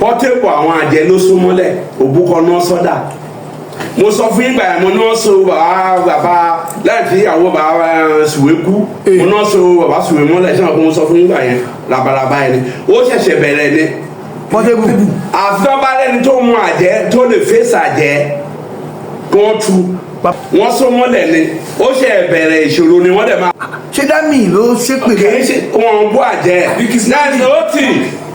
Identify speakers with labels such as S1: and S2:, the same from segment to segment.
S1: Portable àwọn àjẹ́ ló sún mọ́lẹ̀ òbúkọ náà sọ́dà mo sọ fún ìgbà yẹn mo náà so bàbá láì fi ìyàwó bàbá sùwé kú mo náà so bàbá sùwé mọ́lẹ̀ ṣé mo sọ fún ìgbà yẹn labalábá yẹn ni ó ṣẹ̀ṣẹ̀ bẹ̀rẹ̀ ni
S2: Portable
S1: àfihàn bá lẹ́ni tó mú àjẹ́ tó lè fèsì àjẹ́ kí wọ́n tu wọ́n so mọ́lẹ̀ ni ó ṣe bẹ̀rẹ̀ ìṣòro ni wọ́n dẹ̀ máa.
S2: ṣé dámì ló ṣépè
S1: kì í ṣe wọn bú àjẹ́ náà ni ó tì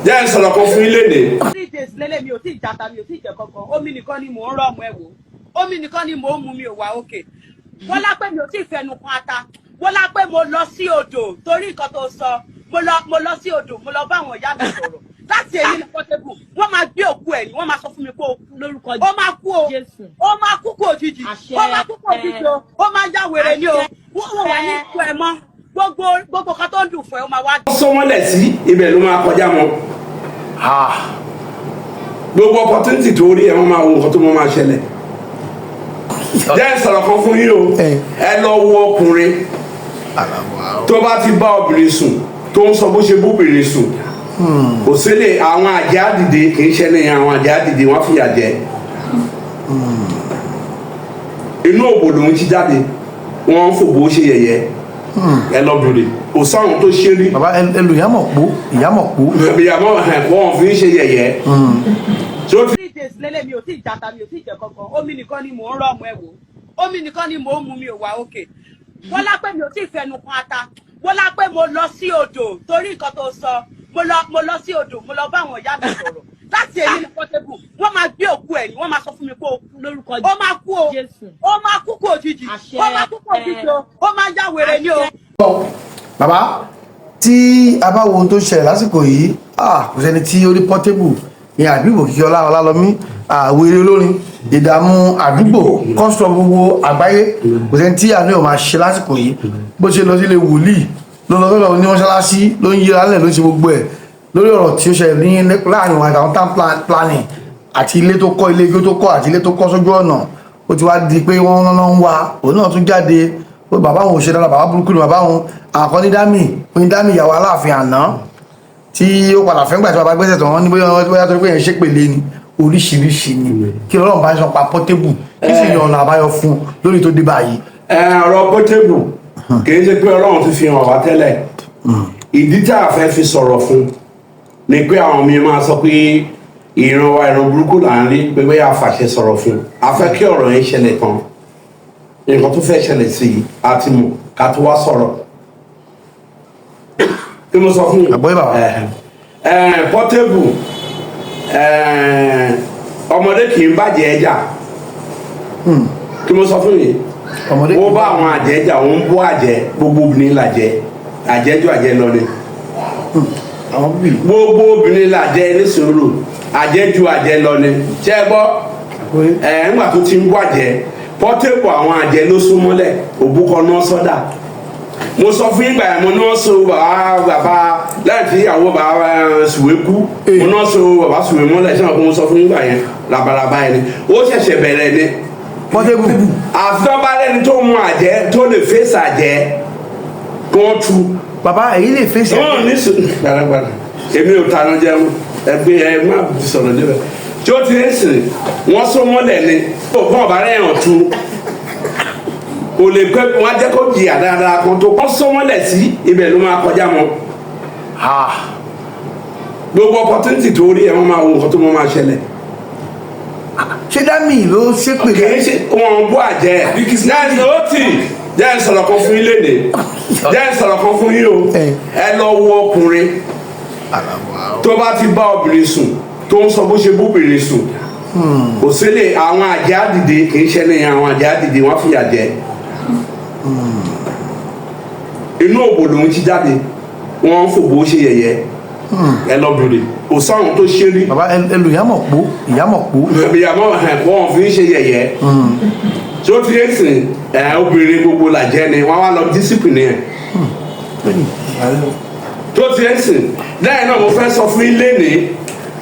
S1: jẹ́ ìsọ̀rọ̀ kan fún ilé ni.
S3: 3 days lélẹ̀ mi ò tí ì jata mi ò tí ì jẹ kankan omi nìkan ni mò ń rọ̀ ọmọ ẹ̀ wò omi nìkan ni mò ń mu mi ò wá òkè wọ́n lápẹ́ mi ò tí ì fẹnu kan ata wọ́n lápẹ́ mo lọ sí odò torí nǹkan tó sọ mo lọ sí odò mo lọ bá àwọn ìyá mi sọ̀rọ̀ láti èyí ní Portable wọ́n máa gbé òkú ẹ̀ ní wọ́n máa sọ fún mi pé lórúkọ ó máa kú o ó máa kú kò òjijì ó máa kú kò òjijì o ó máa já wèrè ní o wọ́n wà ní ikú ẹ̀ mọ́ gbogbo kan tó ń dùn fún ẹ ó máa wá.
S1: wọ́n sọ wọ́n lẹ̀ sí ibẹ̀ ló máa kọjá mọ́ gbogbo opportunity tó rí ẹ wọ́n máa wo nǹkan tó máa ṣẹlẹ̀ jẹ́ ìsọ̀rọ̀ kan fún yín o ẹ lọ wo ọkùnrin tó bá ti bá obìnrin sùn tó ń sọ bó ṣe bóbìnrin sùn kò sílẹ̀ àwọn àjẹ́ àdìde kì í ṣe ní àwọn àjẹ́ àdìde wọ́n fìyà jẹ inú òbò lòun ti jáde wọ́n ń fòbó ṣe yẹ̀yẹ́ ẹ lọ bèrè kò sáwọn tó ṣe rí.
S2: bàbá ẹlò ìyàmọ̀ pò
S1: ìyàmọ̀ wọn fi ń ṣe yẹ̀yẹ́.
S3: 3 days lélẹ̀ mi ò tí ì jata mi ò tí ì jẹ kankan omi nìkan ni mò ń rọ̀ ọmọ ẹ̀ wò omi nìkan ni mò ń mu mi ò wá òkè wọ́n lápẹ́ mi ò tí ì fẹnu kan ata wọ́n lápẹ́ mo lọ sí odò torí nǹkan tó sọ mo lọ sí odò mo lọ bá àwọn ìyá mi sọ̀rọ̀ láti èyí ní Portable wọ́n máa gbé òkú ẹ̀ ní wọ́n máa sọ fún mi pé lórúkọ ó máa kú o ó máa kú kò òjijì ó máa kú kò òjijì o ó máa já wèrè ní o.
S2: bàbá tí a bá wo ohun tó ṣẹlẹ̀ lásìkò yìí kò sẹ́ni tí ó rí Portable ní àdúgbò kíkí ọlálọ́mí àwèrè olórin ìdààmú àdúgbò kanṣoṣo gbogbo àgbáyé kò sẹ́ni tí àánú ò máa ṣe lásìkò yìí bó ṣe lọ sílé wòlíì ló lọ sọ́dọ̀ ní mọ́ṣáláṣí ló ń yíra lẹ̀ ló ṣe gbogbo ẹ̀ lórí ọ̀rọ̀ tí ó ṣẹlẹ̀ ní láàrin wọn àtàwọn town planning àti ilé tó kọ́ ilé igbó tó kọ́ àti ilé tó kọ́ sójú ọ̀nà ó ti wá di pé wọ́n ń wá òun náà tún jáde ó bàbá òun ò ṣe dára bàbá burúkú ni bàbá òun àkọ́ ní dámì ìyàwó aláàfin àná tí ó padà fẹ́ gbà tí bàbá gbẹ́sẹ̀ tó wọ́n ní bóyá torí pé yẹn ṣépèlé ni oríṣiríṣi ni kí lọ́rọ̀ bá ń sọ pa Portable kí sì yan ọ̀nà àbáyọ fún lórí tó dé báyìí.
S1: ọ̀rọ̀ Portable kì í ṣe pé Ọlọ́run ti fi hàn wá tẹ́lẹ̀ ìdí tá a fẹ́ fi sọ̀rọ̀ fún ni pé àwọn mi máa sọ pé ìran wa ìran burúkú là ń rí pé bóyá àfàṣẹ sọ̀rọ̀ fún a fẹ́ kí ọ̀rọ̀ yẹn ṣẹlẹ̀ tán nǹkan tó fẹ́ ṣẹlẹ̀ sí i a ti mọ̀ ká tó wá sọ̀rọ̀ kí mo sọ fún yín Portable ọmọdé kì í bàjẹ́ ẹja kí mo sọ fún yín ó bá àwọn àjẹ́ jà ó ń bó àjẹ́ gbogbo obìnrin làjẹ́ àjẹ́jọ́ àjẹ́ lọ ni gbogbo obìnrin làjẹ́ ní sùúrù àjẹ́jú àjẹ́ lọ ni ṣé ẹ gbọ́ ńgbà tó ti ń bó àjẹ́ Portable àwọn àjẹ́ ló sún mọ́lẹ̀ òbúkọ náà sọ́dà mo sọ fún ìgbà yẹn mo náà so bàbá láì fi ìyàwó bàbá sùwé kú mo náà so bàbá sùwé mọ́lẹ̀ ṣé mo sọ fún ìgbà yẹn labalábá yẹn ni ó ṣẹ̀ṣẹ̀ bẹ̀rẹ̀ ni
S2: Portable
S1: àfihàn bá lẹ́ni tó mú àjẹ́ tó lè fèsì àjẹ́ kí wọ́n tu.
S2: bàbá èyí lè fèsì
S1: àjẹ́. ní sùn gbàdàgbàdà èmi ò tanú jẹun ẹgbẹ́ ẹ má sọ̀rọ̀ níbẹ̀ tí ó ti ń sìn wọ́n so mọ́lẹ̀ ni òkú ọ̀bá rẹ̀ hàn tu kò lè pẹ́ wọ́n á jẹ́ kó jìyà dáadáa kan tó kọ́ so mọ́lẹ̀ sí ibẹ̀ ló máa kọjá mọ́ gbogbo opportunity tó rí ẹ wọ́n máa wo nǹkan tó máa ṣẹlẹ̀.
S2: ṣé dámì ló ṣépè
S1: kì í ṣe wọn bú àjẹ́ náà ni ó tì jẹ́ ìsọ̀rọ̀ kan fún yín léde jẹ́ ìsọ̀rọ̀ kan fún yín o ẹ lọ wo ọkùnrin tó bá ti bá obìnrin sùn tó ń sọ bó ṣe bóbìnrin sùn kò sílẹ̀ àwọn àjẹ́ àdìde kì í ṣe ní àwọn àjẹ́ àdìde wọ́n fìyà jẹ inú òbò lòun ti jáde wọ́n ń fòbó ṣe yẹ̀yẹ́ ẹ lọ bèrè kò sáwọn tó ṣe rí.
S2: bàbá ẹlò ìyàmọ̀ pò
S1: wọn fi ń ṣe yẹ̀yẹ́ tí ó ti ń sìn obìnrin gbogbo làjẹ́ ni wọ́n wá lọ discipline yẹn tó ti ń sìn lẹ́yìn náà mo fẹ́ sọ fún ilé ní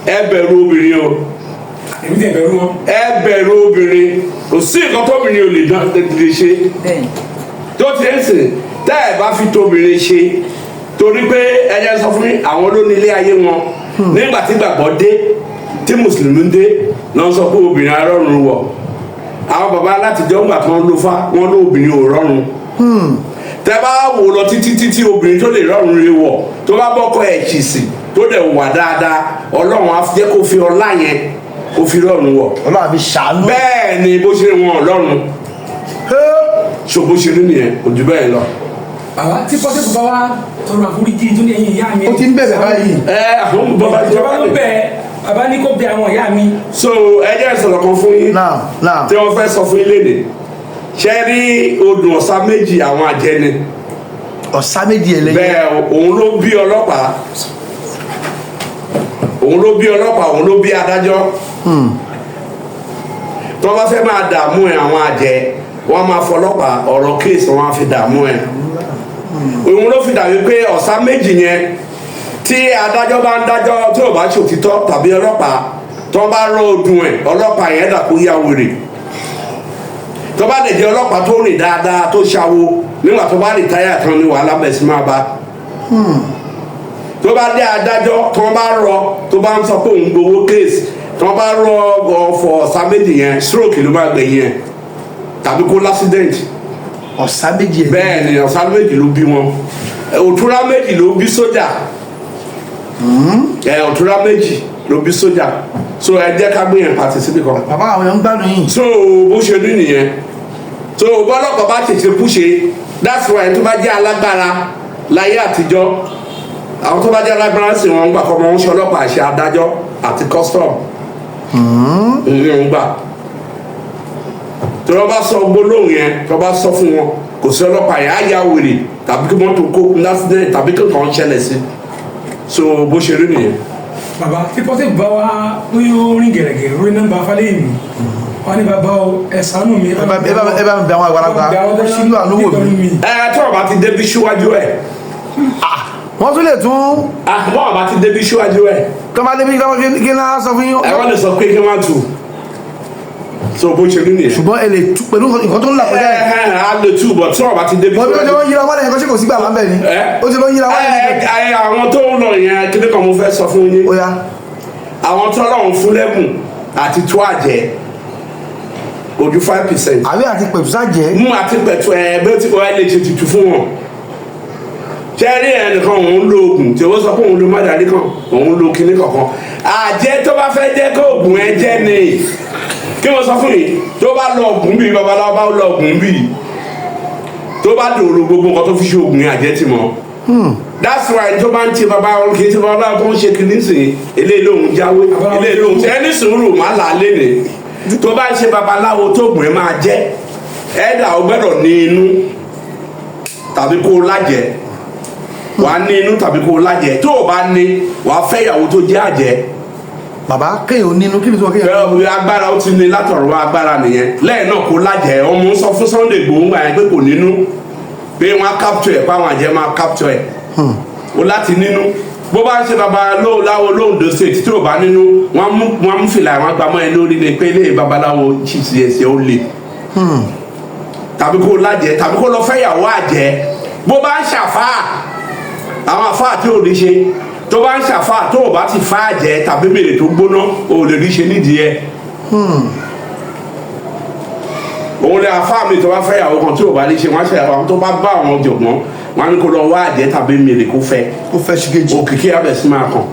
S1: ẹ bẹ̀rù obìnrin o ẹ bẹ̀rù obìnrin kò sí nǹkan tóbìnrin ò lè ṣe tó ti ń sìn tẹ́ ẹ bá fi tóbìnrin ṣe torí pé ẹjẹ sọ fún mi àwọn ló ní ilé ayé wọn nígbà tí gbàgbọ́ dé tí mùsùlùmí dé lọ sọ pé obìnrin arọ́run wọ̀ àwọn bàbá alátijọ́ ńgbà tí wọ́n ló fá wọ́n ló obìnrin ò rọrùn tẹ́ bá wò lọ títí obìnrin tó lè rọrùn rẹ̀ wọ̀ tó bá bọ́kọ ẹ̀ ṣìṣì tó dẹ̀ wà dáadáa ọlọ́run á jẹ́ kó fi ọlá yẹn kó fi rọrùn wọ̀
S2: ọlọ́run àbí ṣàánú.
S1: bẹ́ẹ̀ ni bó ṣe wọn ọlọ́run so bó ṣe rí nìyẹn kò jù bẹ́ẹ̀ lọ.
S4: bàbá tí Portable bá wá tọrọ àforíjì tó ní ẹ̀yìn ìyá mi.
S2: ó ti ń bẹ̀bẹ̀ báyìí.
S1: àwọn bàbá
S4: ìjọba ló bẹ̀ bàbá ní kó bẹ̀ àwọn ìyá mi.
S1: so ẹ jẹ́ ìsọ̀rọ̀ kan fún yín tí wọ́n fẹ́ sọ fún yín léde ṣe rí odò ọ̀sá méjì àwọn àjẹni.
S2: ọ̀sá méjì ẹlẹ́yẹ.
S1: bẹ́ẹ̀ òun ló bí ọlọ́pàá òun ló bí adájọ́ tó bá fẹ́ máa dààmú ẹ̀ àwọn àjẹ wọ́n máa fọlọ́pàá ọ̀rọ̀ kéèsì wọ́n á fi dààmú ẹ̀ òun ló fi dàbí pé ọ̀sá méjì yẹn tí adájọ́ bá ń dájọ́ tí ò bá ṣòtítọ́ tàbí ọlọ́pàá tó bá rọ odùn ẹ̀ ọlọ́pàá yẹn dàpọ̀ yá wèrè tó bá lè jẹ́ ọlọ́pàá tó rìn dáadáa tó ṣàwo nígbà tó bá rìtáyà tán ní wàhálà bẹ̀ sí máa bá tó bá dé adájọ́ tó bá rọ tó bá ń sọ pé òun gbowó kéèsì tó bá rọ ọ̀fọ̀ ọ̀sá méjì yẹn stroke ló máa gbẹ̀yìn yẹn tàbí kó l'accident.
S2: ọ̀sá méjì ẹ̀.
S1: bẹ́ẹ̀ ni ọ̀sá méjì ló bí wọn òtúrá méjì ló bí sójà òtúrá méjì ló bí sójà so ẹ jẹ́ ká gbé yẹn pàtì síbi kan.
S2: bàbá àwọn èèyàn ń gbádùn yìí.
S1: so bó ṣe rí nìyẹn so bọ́lọ́pàá bá tètè kúṣe that's why tó bá jẹ́ alágbára láyé àtijọ́ àwọn tó bá jẹ́ alágbára sì wọ́n ń gbà kọ́ ọmọ wọn ṣe ọlọ́pàá àṣẹ adájọ́ àti custom ń gbà tó bá sọ gbólóhùn yẹn tó bá sọ fún wọn kò sí ọlọ́pàá yẹn á yá wèrè tàbí kí mọ́tò kó lásìdẹ́ntì tàbí kí nǹkan ṣẹlẹ̀ sí so bó ṣe rí nìyẹn.
S4: bàbá tí Portable bá wá orin gẹ̀rẹ́gẹ̀rẹ́ orin nọ́mbà falẹ́yìn mi wọ́n ní bàbá ẹ ṣàánú mi.
S2: ẹ bá mi bẹ àwọn àgbàlagbà sílùú àlówó mi.
S1: tí wọn bá ti débi síwájú ẹ.
S2: wọ́n tún lè tún.
S1: wọn bá ti débi síwájú ẹ.
S2: kọ́ máa débi kí n náà sọ fún yín.
S1: ẹ wọ́n lè sọ pé kí wọ́n tù so bó ṣe rí nìyẹn.
S2: ṣùgbọ́n ẹ lè tu pẹ̀lú nǹkan tó ń là kọjá yẹn.
S1: a lè tu bọ̀ tí wọn bá ti débi.
S2: wọ́n bí wọ́n ṣe wọ́n yíra wọ́n lẹ́yìn kan ṣe kò sí gbàgbà ń bẹ̀ ni. ó ṣe wọ́n yíra wọ́n lẹ́yìn kan.
S1: àwọn tó ń lọ yẹn kíni kan mo fẹ́ sọ fún yín.
S2: ó yá.
S1: àwọn tó lọ́run fún lẹ́bùn àti tó àjẹ́ ojú 5%.
S2: àbí àti pẹ̀tù sájẹ́.
S1: mú àti pẹ̀tù bẹ́ẹ̀ tí wọ́n lè ṣe tutù fún wọn. sẹ́rí ẹnìkan òun lo oògùn tí ó sọ pé òun lo mádàrí kan òun lo kinní kankan àjẹ́ tó bá fẹ́ jẹ́ kó oògùn ẹ jẹ́ ni kí wọ́n sọ fún yìí tó bá lọ oògùn bíi babaláwo bá lọ oògùn bíi tó bá dòrò gbogbo nǹkan tó fi ṣe oògùn yẹn àjẹ́ ti mọ́ that's why tó bá ń ti babaláwo kì í ti babaláwo tó ń ṣe kinní sìn eléyìí lòun jáwé eléyìí lòun ṣe ẹni sùúrù má là á léne tó bá ń ṣe babaláwo tó oògùn ẹ máa jẹ́ ẹ̀dà ó gbọ́dọ̀ ní inú tàbí kó lájẹ́ wàá ní inú tàbí kó lájẹ́ tó o bá ní wàá fẹ́ ìyàwó tó jẹ́ àjẹ́.
S2: bàbá kéèyàn nínú kí ni tí wọn kéèyàn.
S1: bẹ́ẹ̀ agbára ó ti ní látọ̀rọ̀ wá agbára nìyẹn lẹ́yìn náà kó lájẹ́ ọmọ ń sọ fún Sunday Igboho gbà yẹn pé kò nínú pé wọ́n á capture ẹ̀ páwọn àjẹ́ máa capture ẹ̀ o láti nínú bó bá ń ṣe babaláwo láwo lóńdó state tí ò bá nínú wọ́n mú fìlà àwọn agbámọ́ ẹ lórí ni pé ilé babaláwo ṣìṣì ẹ̀sẹ̀ ó le tàbí kó lájẹ́ tàbí kó lọ fẹ́ ìyàwó àjẹ́ bó bá ń ṣàfáà àwọn àfáà tí ò ní ṣe tó bá ń ṣàfáà tó o bá ti fá àjẹ́ tàbí mèrè tó gbóná o lè rí ṣe nídìí ẹ òun lè àfáà mi tó bá fẹ́ ìyàwó kan tí ò bá ní ṣe wọ́n ṣe àwọn tó bá bá àwọn ọ̀jọ̀gbọ́n wọn ní kó lọ wá àjẹ́ tàbí mèrè kó fẹ́
S2: ṣìkejì
S1: òkìkí abẹ́sí máa kàn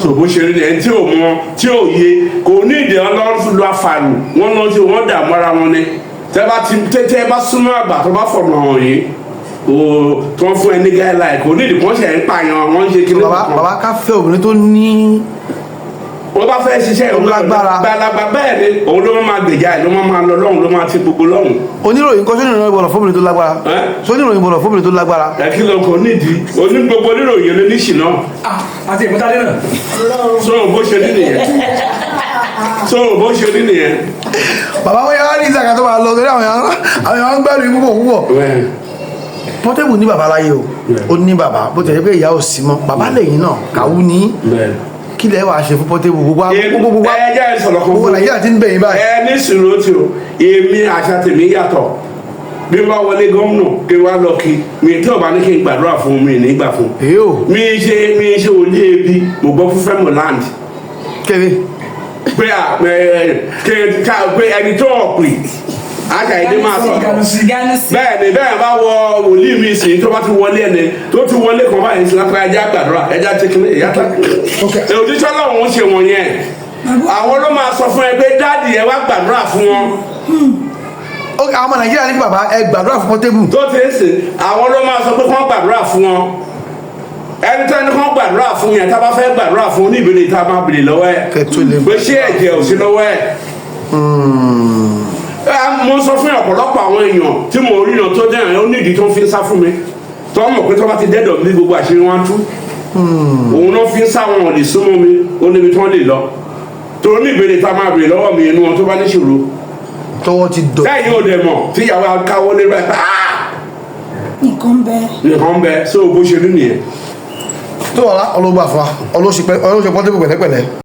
S1: so bó ṣe rí ni ẹni tí ò mọ tí ò yé kò ní ìdí ọlọ́run lọ àfààní wọn lọ sí wọn dààmú ara wọn ni tẹ́ bá súnmọ́ àgbà tó bá fọ̀nà hàn yìí tí wọ́n fún ẹ ní guideline kò ní ìdí kan ṣe ń pààyàn wọ́n ń ṣe kí ló kàn.
S2: bàbá ká fẹ́ obìnrin tó ní.
S1: wọ́n bá fẹ́ ṣiṣẹ́ ìlú gbalagbà bẹ́ẹ̀ ni òun ló máa gbèjà ẹ̀ ló máa lọ lọ́hùn ló máa ti gbogbo lọ́hùn.
S2: oníròyìn kan sóní ìròyìn bọ̀lọ̀ fóbìnrin tó lágbára. sóní ìròyìn bọ̀lọ̀ fóbìnrin tó lágbára.
S1: ẹ kí ló kọ nídìí oní gbogbo oníròyìn ló ní ṣìnà.
S4: àti ìmọ̀tálé náà.
S1: so bó ṣe rí nìyẹn.
S2: bàbá wọn yára ní ìsàkà tó máa lọ torí àwọn èèyàn ń gbẹ́rù púpọ̀ púpọ̀. Portable ní bàbá láyé o ó ní bàbá bó tẹ̀lé pé ìyá ò sí mọ́ bàbá lẹ́yìn náà kàwú ní kí lẹ́ wàá ṣe fún Portable gbogbo Nàìjíríà ti ń bẹ̀yìn báyìí.
S1: ẹ ní sùúrù tí o èmi àṣà tèmi yàtọ̀ bí wọ́n wọlé gómìnà kí wọ́n lọ kí mi tí ọba ní kí n gbàdúrà fún mi nígbà fún mi ṣe òní ebi mo gbọ́ fún fẹ́mọ̀ land
S2: kébé
S1: pé ẹni tó ọ̀pì àkàìdé máa sọ bẹ́ẹ̀ ni bẹ́ẹ̀ bá wọ wòlíì mi sí tó bá ti wọlé ẹni tó ti wọlé kan báyìí sí lápá ẹja gbàdúrà ẹja tẹkínlẹ̀ ẹja tẹkínlẹ̀ òjíṣẹ́ lọ́wọ́ ń ṣe wọ̀nyẹn àwọn ló máa sọ fún ẹ pé dáàdì ẹ wá gbàdúrà fún wọn.
S2: àwọn ọmọ Nàìjíríà ní bàbá ẹ gbàdúrà fún Portable.
S1: tó ti ń sìn àwọn ló máa sọ pé kán gbàdúrà fún wọn ẹni tó ẹni kán gbàdúrà fún yẹn tá a bá fẹ́ gbàdúrà fún oníbèrè tá a máa bèrè lọ́wọ́ ẹ̀ pé ṣé ẹ̀jẹ̀ ò sí lọ́wọ́ ẹ̀. mo sọ fún ọ̀pọ̀lọpọ̀ àwọn èèyàn tí mo rí yàn tó dẹ́ ẹ̀ ó nídìí tó ń fi ń sá fún mi tó mọ̀ pé tó bá ti dẹ́dọ̀ bí gbogbo àṣírí wọn tú òun náà fi ń sá wọn lè súnmọ́ mi ó níbi tí wọ́n lè lọ torí ní ìbéèrè tá a máa bèrè lọ́wọ́ mi inú wọn tó bá níṣòro
S2: tọwọ́ ti dọ̀
S1: lẹ́yìn ò dẹ̀ mọ̀ tíyàwó akáwọ́ lé rẹ̀
S5: nǹkan bẹ
S1: so bó ṣe rí nìyẹn.
S2: tó wà lá ọlọ́gbà fún wa ọlọ́ṣẹ́ Portable pẹ̀lẹ́pẹ̀lẹ́.